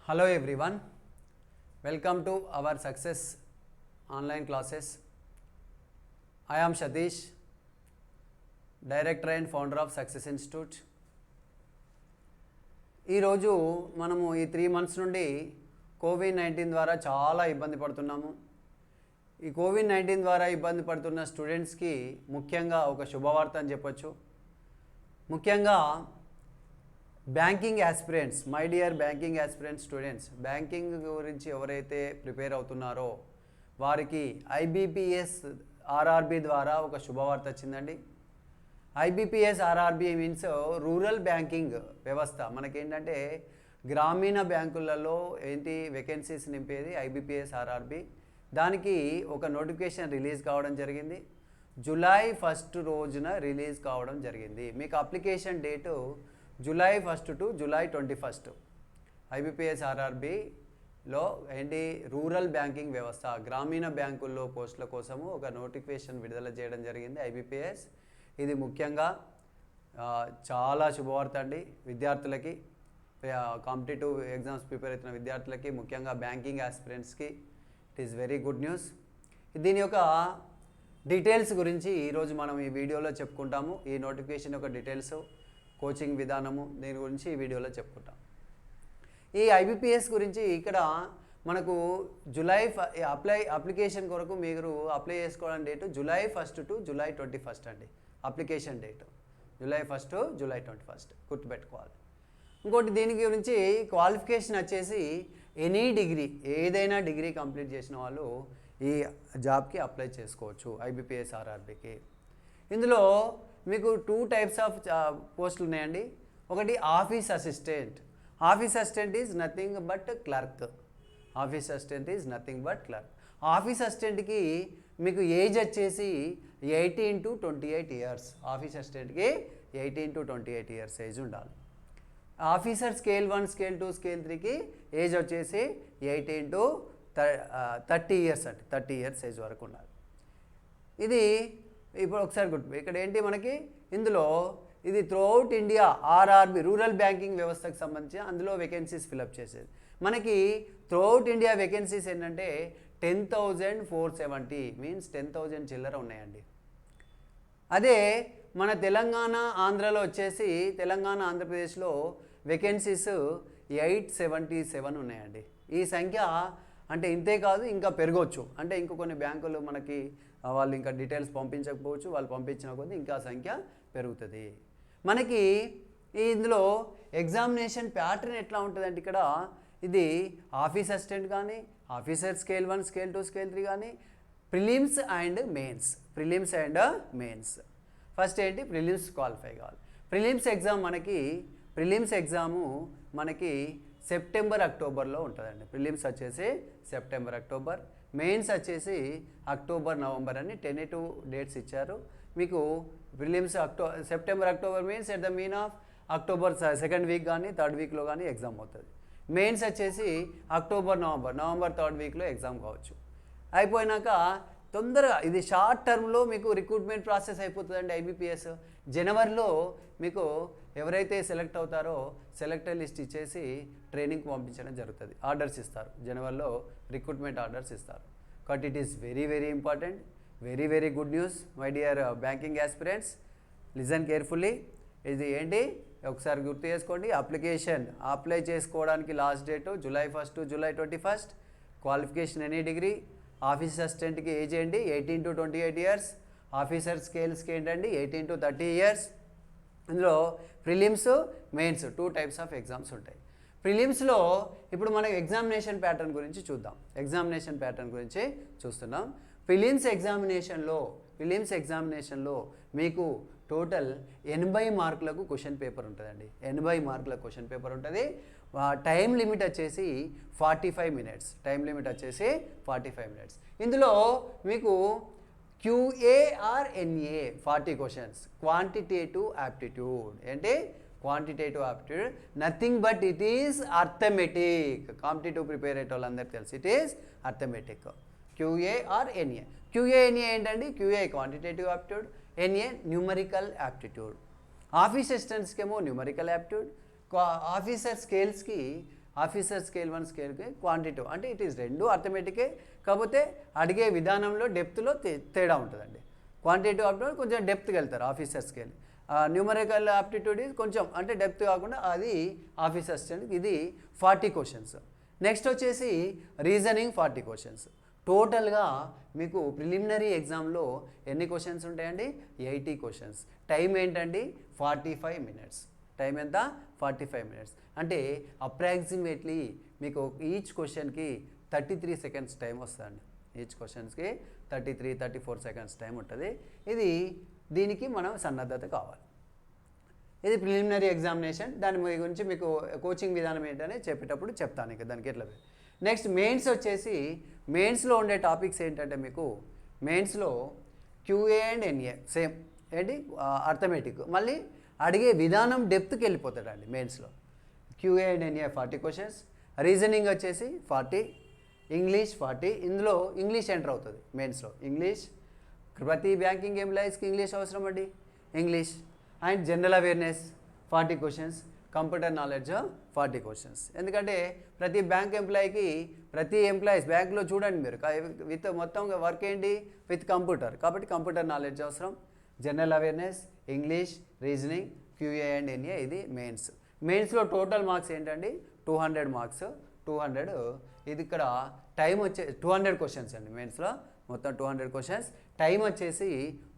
Hello everyone, welcome to our success online classes. I am Satish, director and founder of Success Institute. ఈరోజు మనము ఈ 3 months నుండి COVID-19 ద్వారా చాలా ఇబ్బంది పడుతున్నాము. ఈ కోవిడ్-19 ద్వారా ఇబ్బంది పడుతున్న స్టూడెంట్స్కి ముఖ్యంగా ఒక శుభవార్త అని చెప్పొచ్చు. ముఖ్యంగా banking aspirants, my dear banking aspirant students, banking గురించి ఎవరైతే ప్రిపేర్ అవుతున్నారో వారికి ఐబీపీఎస్ ఆర్ఆర్బీ ద్వారా ఒక శుభవార్త వచ్చిందండి. IBPS RRB means rural banking వ్యవస్థ. మనకేంటంటే గ్రామీణ బ్యాంకులలో ఏంటి వేకెన్సీస్ నింపేది ఐబీపీఎస్ ఆర్ఆర్బీ. దానికి ఒక నోటిఫికేషన్ రిలీజ్ కావడం జరిగింది. జూలై 1 రోజున రిలీజ్ కావడం జరిగింది. మీకు application date July 1 to July 21. IBPS ఆర్ఆర్బీలో ఏంటి రూరల్ బ్యాంకింగ్ వ్యవస్థ, గ్రామీణ బ్యాంకుల్లో పోస్టుల కోసము ఒక నోటిఫికేషన్ విడుదల చేయడం జరిగింది ఐబీపీఎస్. ఇది ముఖ్యంగా చాలా శుభవార్త అండి విద్యార్థులకి, కాంపిటేటివ్ ఎగ్జామ్స్ ప్రిపేర్ అవుతున్న విద్యార్థులకి, ముఖ్యంగా బ్యాంకింగ్ ఆస్పిరెంట్స్కి it is very good news. దీని యొక్క డీటెయిల్స్ గురించి ఈరోజు మనం ఈ వీడియోలో చెప్పుకుంటాము. ఈ నోటిఫికేషన్ యొక్క డీటెయిల్స్, కోచింగ్ విధానము, దీని గురించి ఈ వీడియోలో చెప్పుకుంటాం. ఈ ఐబీపీఎస్ గురించి ఇక్కడ మనకు జూలై అప్లికేషన్ కొరకు మీరు అప్లై చేసుకోవడం డేటు జూలై 1 టు జూలై 21 అండి. Application date July 1 to July 21 గుర్తుపెట్టుకోవాలి. ఇంకోటి దీని గురించి క్వాలిఫికేషన్ వచ్చేసి ఎనీ డిగ్రీ, ఏదైనా డిగ్రీ కంప్లీట్ చేసిన వాళ్ళు ఈ జాబ్కి అప్లై చేసుకోవచ్చు ఐబీపీఎస్ ఆర్ఆర్బీకి. ఇందులో మీకు 2 types ఆఫ్ పోస్టులు ఉన్నాయండి. ఒకటి office assistant. Office assistant is nothing but clerk. Office assistant is nothing but clerk. Office అసిస్టెంట్కి మీకు ఏజ్ వచ్చేసి 18 to 28 years. ఆఫీస్ అసిస్టెంట్కి 18 to 28 years ఏజ్ ఉండాలి. ఆఫీసర్ స్కేల్ 1, స్కేల్ 2, స్కేల్ 3కి ఏజ్ వచ్చేసి 18 to 30 years అండి. 30 years ఏజ్ వరకు ఉండాలి. ఇది ఇప్పుడు ఒకసారి గుర్తు, ఇక్కడ ఏంటి మనకి ఇందులో ఇది throughout India RRB rural banking వ్యవస్థకు సంబంధించి అందులో వేకెన్సీస్ ఫిలప్ చేసేది. మనకి త్రూఅవుట్ ఇండియా వేకెన్సీస్ ఏంటంటే 10,470 మీన్స్ 10,000 చిల్లర ఉన్నాయండి. అదే మన తెలంగాణ ఆంధ్రలో వచ్చేసి తెలంగాణ ఆంధ్రప్రదేశ్లో వేకెన్సీస్ 877 ఉన్నాయండి. ఈ సంఖ్య అంటే ఇంతే కాదు, ఇంకా పెరగవచ్చు. అంటే ఇంకో కొన్ని బ్యాంకులు మనకి వాళ్ళు ఇంకా డీటెయిల్స్ పంపించకపోవచ్చు, వాళ్ళు పంపించిన కొద్దీ ఇంకా సంఖ్య పెరుగుతుంది. మనకి ఇందులో ఎగ్జామినేషన్ ప్యాటర్న్ ఎట్లా ఉంటుందంటే ఇక్కడ ఇది ఆఫీస్ అసిస్టెంట్ కానీ, ఆఫీసర్ స్కేల్ 1, స్కేల్ 2, స్కేల్ 3 కానీ, prelims and mains. Prelims and mains. First ఏంటి ప్రిలిమ్స్ క్వాలిఫై కావాలి. ప్రిలిమ్స్ ఎగ్జాము మనకి సెప్టెంబర్ అక్టోబర్లో ఉంటుందండి. ప్రిలిమ్స్ వచ్చేసి సెప్టెంబర్ అక్టోబర్, మెయిన్స్ వచ్చేసి అక్టోబర్ నవంబర్ అని టెంటేటివ్ డేట్స్ ఇచ్చారు. మీకు prelims September October means at the mean of October 2nd week కానీ 3rd వీక్లో కానీ ఎగ్జామ్ అవుతుంది. మెయిన్స్ వచ్చేసి అక్టోబర్ నవంబర్ 3rd వీక్లో ఎగ్జామ్ కావచ్చు. అయిపోయినాక తొందరగా ఇది షార్ట్ టర్మ్లో మీకు రిక్రూట్మెంట్ ప్రాసెస్ అయిపోతుందండి. ఐబీపీఎస్ జనవరిలో మీకు ఎవరైతే సెలెక్ట్ అవుతారో సెలెక్టర్ లిస్ట్ ఇచ్చేసి ట్రైనింగ్కి పంపించడం జరుగుతుంది. ఆర్డర్స్ ఇస్తారు, జనవరిలో రిక్రూట్మెంట్ ఆర్డర్స్ ఇస్తారు. కాబట్టి it is very very important, very very good news my dear banking aspirants. Listen carefully. ఇది ఏంటి ఒకసారి గుర్తు చేసుకోండి. అప్లై చేసుకోవడానికి last date July 1 to July 21. Qualification any degree. Office అసిస్టెంట్కి ఏజ్ ఏంటి 18 to 28 years. ఆఫీసర్ స్కేల్స్కి ఏంటండి 18 to 30 years. ఇందులో prelims, mains 2 types of exams ఉంటాయి. ప్రిలిమ్స్లో ఇప్పుడు మనం ఎగ్జామినేషన్ ప్యాటర్న్ గురించి చూద్దాం. ఎగ్జామినేషన్ ప్యాటర్న్ గురించి చూస్తున్నాం. ప్రిలిమ్స్ ఎగ్జామినేషన్లో మీకు టోటల్ 80 మార్కులకు క్వశ్చన్ పేపర్ ఉంటుందండి. 80 మార్కుల క్వశ్చన్ పేపర్ ఉంటుంది. టైం లిమిట్ వచ్చేసి 45 minutes. టైం లిమిట్ వచ్చేసి 45 minutes. ఇందులో మీకు QA/NA 40 questions. క్వాంటిటేటివ్ యాప్టిట్యూడ్ ఏంటి? Quantitative aptitude nothing but it is arithmetic. Competitive prepare అయ్యే వాళ్ళందరికీ తెలుసు it is arithmetic. QA/NA. QA/NA ఏంటండి? QA quantitative aptitude, NA numerical aptitude. Office అసిస్టెంట్స్కి ఏమో న్యూమరికల్ యాప్టిట్యూడ్, ఆఫీసర్ స్కేల్స్కి ఆఫీసర్ స్కేల్ 1 స్కేల్కి క్వాంటిటివ్, అంటే ఇట్ ఈస్ రెండు అర్థమెటికే, కాకపోతే అడిగే విధానంలో డెప్త్లో తేడా ఉంటుందండి. క్వాంటిటివ్ ఆప్టిట్యూడ్ కొంచెం డెప్త్కి వెళ్తారు ఆఫీసర్ స్కేల్, న్యూమరికల్ ఆప్టిట్యూడ్ కొంచెం అంటే డెప్త్ కాకుండా అది ఆఫీసర్ స్కేల్. ఇది 40 క్వశ్చన్స్. నెక్స్ట్ వచ్చేసి రీజనింగ్ 40 క్వశ్చన్స్. టోటల్గా మీకు ప్రిలిమినరీ ఎగ్జామ్లో ఎన్ని క్వశ్చన్స్ ఉంటాయండి? 80 క్వశ్చన్స్. టైం ఏంటండి? 45 మినిట్స్. టైం ఎంత? 45 మినిట్స్. అంటే అప్రాక్సిమేట్లీ మీకు ఈచ్ క్వశ్చన్కి 33 సెకండ్స్ టైం వస్తుందండి. ఈచ్ క్వశ్చన్స్కి 33-34 సెకండ్స్ టైం ఉంటుంది. దీనికి మనం సన్నద్ధత కావాలి. ఇది ప్రిలిమినరీ ఎగ్జామినేషన్. దాని గురించి మీకు కోచింగ్ విధానం ఏంటని చెప్పేటప్పుడు చెప్తాను ఇక దానికి ఎట్లా. నెక్స్ట్ మెయిన్స్ వచ్చేసి, మెయిన్స్లో ఉండే టాపిక్స్ ఏంటంటే మీకు మెయిన్స్లో క్యూఏ అండ్ ఎన్ఏ సేమ్ ఏంటి అర్థమెటిక్, మళ్ళీ అడిగే విధానం డెప్త్కి వెళ్ళిపోతాడండి మెయిన్స్లో. QA and NA 40 questions, reasoning వచ్చేసి 40, ఇంగ్లీష్ 40. ఇందులో ఇంగ్లీష్ ఎంటర్ అవుతుంది మెయిన్స్లో. ఇంగ్లీష్ ప్రతి బ్యాంకింగ్ ఎంప్లాయీస్కి ఇంగ్లీష్ అవసరం అండి, English. And general awareness 40 questions, computer knowledge 40 questions. ఎందుకంటే ప్రతి బ్యాంక్ ఎంప్లాయీకి, ప్రతి ఎంప్లాయీస్ బ్యాంక్లో చూడండి మీరు విత్ మొత్తం వర్క్ ఏంటి విత్ కంప్యూటర్, కాబట్టి కంప్యూటర్ నాలెడ్జ్ అవసరం. General awareness, English, reasoning, QA and ఎన్ఏ ఇది మెయిన్స్. మెయిన్స్లో టోటల్ మార్క్స్ ఏంటండి? 200 మార్క్స్. 200. ఇది ఇక్కడ టైం వచ్చే 200 క్వశ్చన్స్ అండి మెయిన్స్లో, మొత్తం 200 క్వశ్చన్స్. టైం వచ్చేసి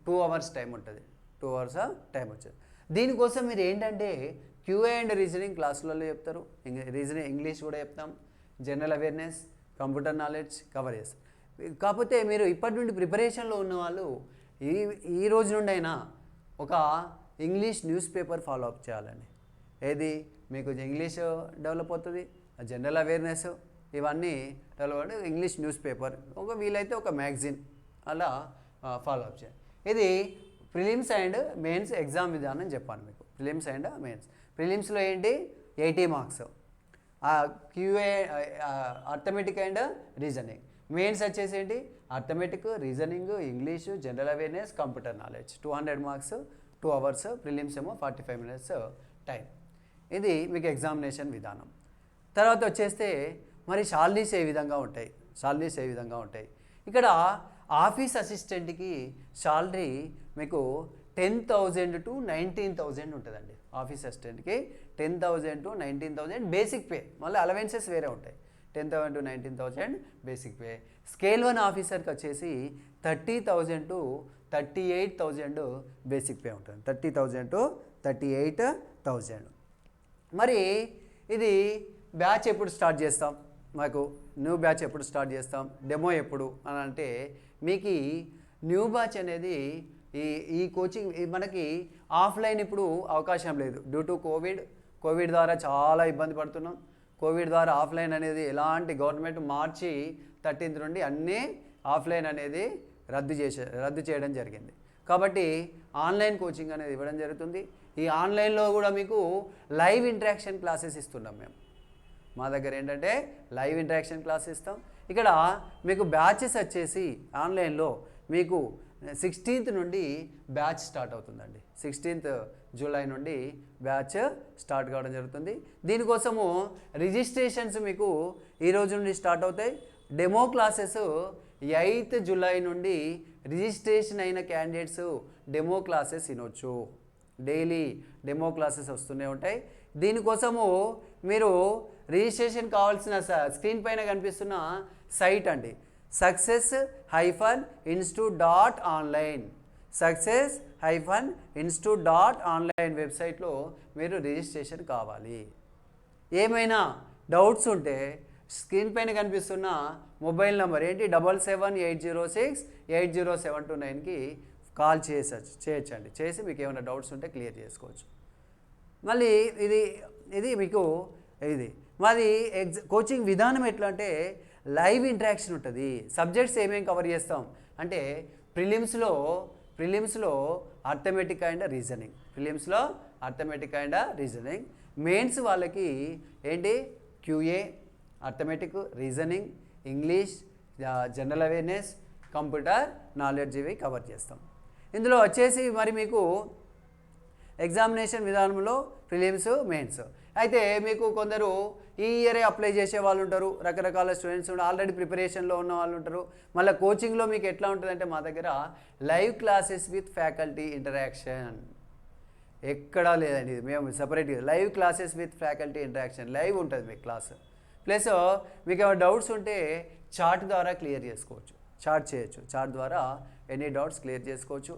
2 అవర్స్ టైం ఉంటుంది. 2 అవర్స్ టైం వచ్చేది. దీనికోసం మీరు ఏంటంటే క్యూఏ అండ్ రీజనింగ్ క్లాసులలో చెప్తారు, రీజనింగ్ ఇంగ్లీష్ కూడా చెప్తాం, general awareness, computer knowledge cover చేస్తాం. కాకపోతే మీరు ఇప్పటి నుండి ప్రిపరేషన్లో ఉన్న వాళ్ళు ఈ రోజు నుండి అయినా ఒక English news paper follow up చేయాలండి. ఏది మీకు ఇంగ్లీష్ డెవలప్ అవుతుంది, జనరల్ అవేర్నెస్ ఇవన్నీ డెవలప్ అవుతుంది. ఇంగ్లీష్ న్యూస్ పేపర్, వీలైతే ఒక మ్యాగజైన్ అలా ఫాలో అప్ చేయాలి. ఇది ప్రిలిమ్స్ అండ్ మెయిన్స్ ఎగ్జామ్ విధానం చెప్పాను మీకు. Prelims and mains. ప్రిలిమ్స్లో ఏంటి 80 marks, QA arithmetic and reasoning. Mains వచ్చేసి ఏంటి arithmetic, reasoning, English, general awareness, computer knowledge. 200 marks, 2 hours. Prelims ఏమో 45 మినిట్స్ టైం. ఇది మీకు ఎగ్జామినేషన్ విధానం. తర్వాత వచ్చేస్తే మరి శాలరీస్ ఏ విధంగా ఉంటాయి? ఇక్కడ ఆఫీస్ అసిస్టెంట్కి శాలరీ మీకు 10,000 to 19,000 ఉంటుందండి. ఆఫీస్ అసిస్టెంట్కి 10,000 to 19,000 బేసిక్ పే, మళ్ళీ అలవెన్సెస్ వేరే ఉంటాయి. 10,000 to 19,000 బేసిక్ పే. స్కేల్ 1 ఆఫీసర్కి వచ్చేసి 30,000 to 38,000 బేసిక్ పే ఉంటుంది. 30,000 to 38,000. మరి ఇది బ్యాచ్ ఎప్పుడు స్టార్ట్ చేస్తాం? మాకు న్యూ బ్యాచ్ ఎప్పుడు స్టార్ట్ చేస్తాం, డెమో ఎప్పుడు అని అంటే, మీకు న్యూ బ్యాచ్ అనేది ఈ కోచింగ్ మనకి ఆఫ్లైన్ ఇప్పుడు అవకాశం లేదు డ్యూ టు కోవిడ్ ద్వారా చాలా ఇబ్బంది పడుతున్నాం. కోవిడ్ ద్వారా ఆఫ్లైన్ అనేది ఎలాంటి గవర్నమెంట్ మార్చి 13th నుండి అన్నీ ఆఫ్లైన్ అనేది రద్దు చేయడం జరిగింది. కాబట్టి ఆన్లైన్ కోచింగ్ అనేది ఇవ్వడం జరుగుతుంది. ఈ ఆన్లైన్లో కూడా మీకు లైవ్ ఇంటరాక్షన్ క్లాసెస్ ఇస్తున్నాం మేము. మా దగ్గర ఏంటంటే లైవ్ ఇంటరాక్షన్ క్లాస్ ఇస్తాం. ఇక్కడ మీకు బ్యాచెస్ వచ్చేసి ఆన్లైన్లో మీకు 16th నుండి బ్యాచ్ స్టార్ట్ అవుతుందండి. 16th జూలై నుండి బ్యాచ్ స్టార్ట్ కావడం జరుగుతుంది. దీనికోసము రిజిస్ట్రేషన్స్ మీకు ఈ రోజు నుండి స్టార్ట్ అవుతాయి. డెమో క్లాసెస్ 8th జూలై నుండి రిజిస్ట్రేషన్ అయిన క్యాండిడేట్స్ డెమో క్లాసెస్ వినొచ్చు. డైలీ డెమో క్లాసెస్ వస్తూనే ఉంటాయి. దీనికోసము మీరు రిజిస్ట్రేషన్ కావాల్సిన స్క్రీన్ పైన కనిపిస్తున్న సైట్ అండి, success-institute.online. success-institute.online వెబ్సైట్లో మీరు రిజిస్ట్రేషన్ కావాలి. ఏమైనా డౌట్స్ ఉంటే స్క్రీన్ పైన కనిపిస్తున్న మొబైల్ నెంబర్ ఏంటి 7780680729కి కాల్ చేయొచ్చండి. చేసి మీకు ఏమైనా డౌట్స్ ఉంటే క్లియర్ చేసుకోవచ్చు. మళ్ళీ ఇది మీకు మాది కోచింగ్ విధానం ఎట్లా అంటే లైవ్ ఇంటరాక్షన్ ఉంటుంది. సబ్జెక్ట్స్ ఏమేమి కవర్ చేస్తాం అంటే ప్రిలిమ్స్లో అర్థమెటిక్ అండ్ రీజనింగ్. మెయిన్స్ వాళ్ళకి ఏంటి QA, arithmetic, reasoning, English, general awareness, computer knowledge ఇవి కవర్ చేస్తాం. ఇందులో వచ్చేసి మరి మీకు ఎగ్జామినేషన్ విధానంలో ప్రిలిమ్స్ మెయిన్స్. అయితే మీకు కొందరు ఈ ఇయరే అప్లై చేసే వాళ్ళు ఉంటారు, రకరకాల స్టూడెంట్స్ ఆల్రెడీ ప్రిపరేషన్లో ఉన్న వాళ్ళు ఉంటారు. మళ్ళీ కోచింగ్లో మీకు ఎట్లా ఉంటుందంటే మా దగ్గర live classes with faculty interaction ఎక్కడా లేదండి. ఇది మేము సపరేట్గా live classes with faculty interaction live ఉంటుంది మీకు క్లాస్. ప్లస్ మీకు ఏమైనా డౌట్స్ ఉంటే చాట్ ద్వారా క్లియర్ చేసుకోవచ్చు, చాట్ చేయొచ్చు, చాట్ ద్వారా ఎనీ డౌట్స్ క్లియర్ చేసుకోవచ్చు.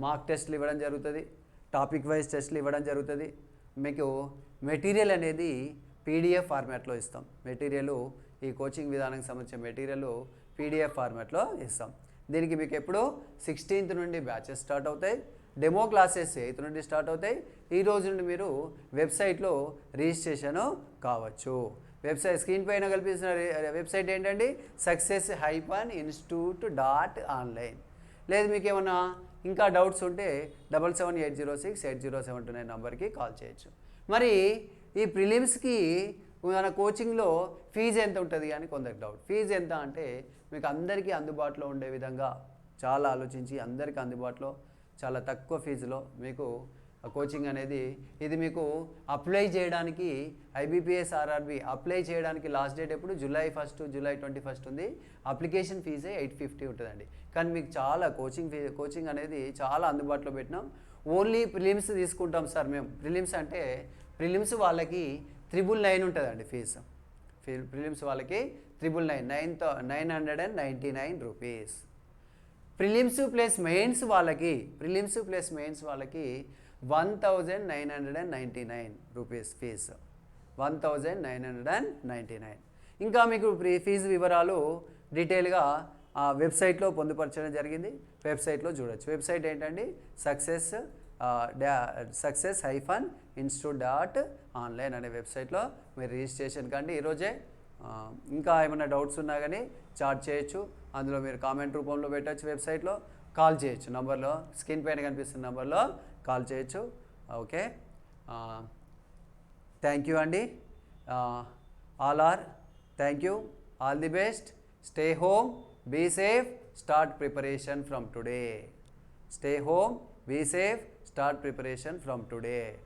మార్క్ టెస్ట్లు ఇవ్వడం జరుగుతుంది, టాపిక్ వైజ్ టెస్ట్లు ఇవ్వడం జరుగుతుంది. మీకు మెటీరియల్ అనేది పీడిఎఫ్ ఫార్మాట్లో ఇస్తాం. మెటీరియల్ ఈ కోచింగ్ విధానానికి సంబంధించిన మెటీరియల్ పీడిఎఫ్ ఫార్మాట్లో ఇస్తాం. దీనికి మీకు ఎప్పుడు 16th నుండి బ్యాచెస్ స్టార్ట్ అవుతాయి, డెమో క్లాసెస్ 8th నుండి స్టార్ట్ అవుతాయి. ఈ రోజు నుండి మీరు వెబ్సైట్లో రిజిస్ట్రేషన్ కావచ్చు. వెబ్సైట్ స్క్రీన్ పైన కల్పిస్తున్న వెబ్సైట్ ఏంటండి, success-institute.online. లేదు మీకు ఏమన్నా ఇంకా డౌట్స్ ఉంటే 7780680729 నెంబర్కి కాల్ చేయొచ్చు. మరి ఈ ప్రిలిమ్స్కి మన కోచింగ్లో ఫీజు ఎంత ఉంటుంది అని కొందరికి డౌట్. ఫీజు ఎంత అంటే మీకు అందరికీ అందుబాటులో ఉండే విధంగా చాలా ఆలోచించి అందరికీ అందుబాటులో చాలా తక్కువ ఫీజులో మీకు కోచింగ్ అనేది ఇది మీకు అప్లై చేయడానికి IBPS RRB అప్లై చేయడానికి లాస్ట్ డేట్ ఎప్పుడు జూలై 1 జూలై 21 ఉంది. అప్లికేషన్ ఫీజే 850 ఉంటుందండి. కానీ మీకు చాలా కోచింగ్ అనేది చాలా అందుబాటులో పెట్టినాం. ఓన్లీ ప్రిలిమ్స్ తీసుకుంటాం సార్ మేము. ప్రిలిమ్స్ అంటే ప్రిలిమ్స్ వాళ్ళకి 999 ఉంటుందండి ఫీజు. ప్రిలిమ్స్ వాళ్ళకి 999 రూపీస్. ప్రిలిమ్స్ ప్లస్ మెయిన్స్ వాళ్ళకి 1999 రూపీస్ ఫీజు, 1999. ఇంకా మీకు ఫీజు వివరాలు డీటెయిల్గా వెబ్సైట్లో పొందుపరచడం జరిగింది. వెబ్సైట్లో చూడొచ్చు. వెబ్సైట్ ఏంటండి, success-institute.online అనే వెబ్సైట్లో మీరు రిజిస్ట్రేషన్ కండి ఈరోజే. ఇంకా ఏమైనా డౌట్స్ ఉన్నా కానీ చాట్ చేయొచ్చు, అందులో మీరు కామెంట్ రూపంలో పెట్టచ్చు, వెబ్సైట్లో కాల్ చేయొచ్చు, నంబర్లో స్క్రీన్ పైన కనిపిస్తున్న నంబర్లో కాల్ చేయొచ్చు. ఓకే, థ్యాంక్ యూ అండి. Thank you, all the best. Stay home, be safe, start preparation from today. Stay home, be safe, start preparation from today.